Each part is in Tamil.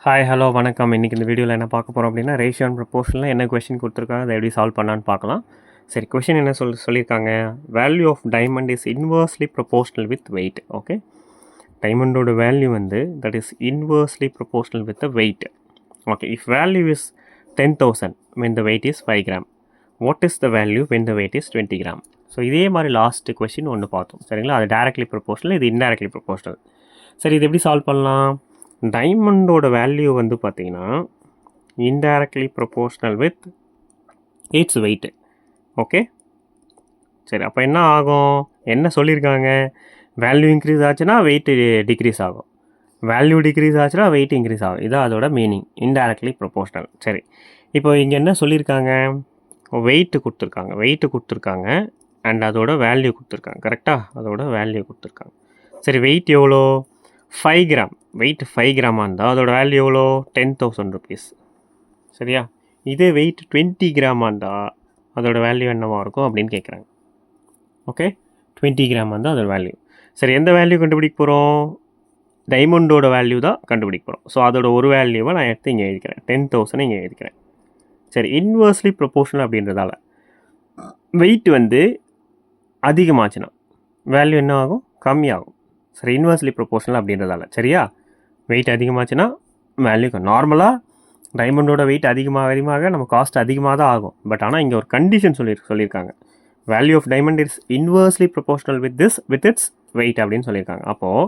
ஹாய் ஹலோ வணக்கம். இன்றைக்கி இந்த வீடியோவில் என்ன பார்க்க போகிறோம் அப்படின்னா, ரேஷியோ அண்ட் ப்ரொபோர்ஷனில் என்ன கொஷின் கொடுத்துருக்காங்க, அதை எப்படி சால்வ் பண்ணலான்னு பார்க்கலாம். சரி, கொஷின் என்ன சொல்லியிருக்காங்க, value of diamond is inversely proportional with weight. Okay, டைமண்டோட வேல்யூ வந்து that is inversely proportional with the weight. Okay, if value is 10,000 when the weight is 5 gram, what is the value when the weight is 20 gram? So இதே மாதிரி லாஸ்ட் கொஷின் ஒன்று பார்த்தோம் சரிங்களா. அது டைரக்ட்லி ப்ரொபோர்ஷனல், இது இன்டைரக்ட்லி ப்ரொபோர்ஷனல். சரி, இது எப்படி சால்வ் பண்ணலாம்? டைமண்டோட வேல்யூ வந்து பார்த்தீங்கன்னா indirectly proportional with its weight. Okay, சரி, அப்போ என்ன ஆகும், என்ன சொல்லியிருக்காங்க, வேல்யூ இன்க்ரீஸ் ஆச்சுன்னா வெயிட் டிக்ரீஸ் ஆகும், வேல்யூ டிக்ரீஸ் ஆச்சுன்னா வெயிட் இன்க்ரீஸ் ஆகும். இதுதான் அதோட மீனிங், இன்டைரக்ட்லி ப்ரொபோர்ஷனல். சரி, இப்போ இங்கே என்ன சொல்லியிருக்காங்க, வெயிட்டு கொடுத்துருக்காங்க அண்ட் அதோட வேல்யூ கொடுத்துருக்காங்க. கரெக்டாக, அதோட வேல்யூ கொடுத்துருக்காங்க. சரி, வெயிட் எவ்வளோ, 5 கிராம். வெயிட் 5 கிராமாக இருந்தால் அதோட வேல்யூ எவ்வளோ, 10,000 rupees. சரியா, இதே வெயிட் 20 கிராமாக இருந்தால் அதோட வேல்யூ என்னவாக இருக்கும் அப்படின்னு கேட்குறாங்க. ஓகே, 20 கிராம் இருந்தால் அதோட வேல்யூ. சரி, எந்த வேல்யூ கண்டுபிடிக்க போகிறோம், டைமண்டோட வேல்யூ தான் கண்டுபிடிக்க போகிறோம். ஸோ அதோட ஒரு வேல்யூவை நான் எடுத்து இங்கே எழுதிக்கிறேன், 10,000 இங்கே எழுதிக்கிறேன். சரி, இன்வர்ஸ்லி ப்ரொபோர்ஷனல் அப்படின்றதால வெயிட் வந்து அதிகமாச்சுன்னா வேல்யூ என்ன ஆகும், கம்மியாகும். சரி, இன்வர்ஸ்லி ப்ரொபோர்ஷனல் அப்படின்றதால. சரியா, வெயிட் அதிகமாச்சுன்னா வேல்யூ நார்மலாக டைமண்டோட வெயிட் அதிகமாக நம்ம காஸ்ட் அதிகமாக தான் ஆகும். பட் ஆனால் இங்கே ஒரு கண்டிஷன் சொல்லியிருக்காங்க, value of diamond is inversely proportional with its weight அப்படின்னு சொல்லியிருக்காங்க. அப்போது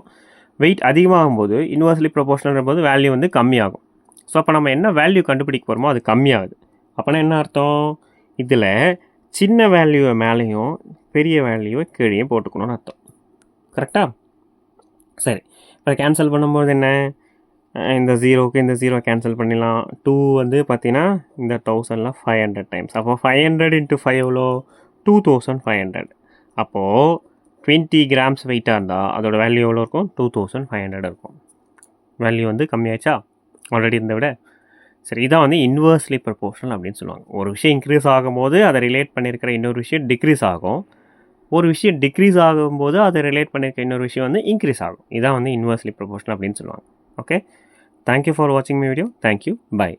வெயிட் அதிகமாகும் போது இன்வர்ஸ்லி ப்ரொபோர்ஷனல் போது வேல்யூ வந்து கம்மியாகும். ஸோ அப்போ நம்ம என்ன வேல்யூ கண்டுபிடிக்க போகிறோமோ அது கம்மியாகுது. அப்போனா என்ன அர்த்தம், இதில் சின்ன வேல்யூவை மேலேயும் பெரிய வேல்யூவை கீழேயும் போட்டுக்கணும்னு அர்த்தம். கரெக்டாக? சரி, இப்போ கேன்சல் பண்ணும்போது என்ன, இந்த ஜீரோவுக்கு இந்த ஜீரோ கேன்சல் பண்ணிடலாம். 2 வந்து பார்த்தீங்கன்னா இந்த 1000ல் 500 டைம்ஸ். அப்போது 500 × 5 எவ்வளோ, 2500. அப்போது 20 கிராம்ஸ் வெயிட்டாக இருந்தால் அதோட வேல்யூ எவ்வளோ இருக்கும், 2500 இருக்கும். வேல்யூ வந்து கம்மியாச்சா ஆல்ரெடி இருந்த விட. சரி, இதான் வந்து இன்வர்ஸ்லி ப்ரொபோர்ஷனல் அப்படின்னு சொல்லுவாங்க. ஒரு விஷயம் இன்க்ரீஸ் ஆகும்போது அதை ரிலேட் பண்ணியிருக்கிற இன்னொரு விஷயம் டிக்ரீஸ் ஆகும், ஒரு விஷயம் டிக்ரீஸ் ஆகும்போது அதை ரிலேட் பண்ணியிருக்க இன்னொரு விஷயம் வந்து இன்க்ரீஸ் ஆகும். இதான் வந்து இன்வர்ஸ்லி ப்ரொபோர்ஷனல் அப்படின்னு சொல்லுவாங்க. ஓகே, தேங்க்யூ ஃபார் வாட்சிங் மை வீடியோ. Thank you, by.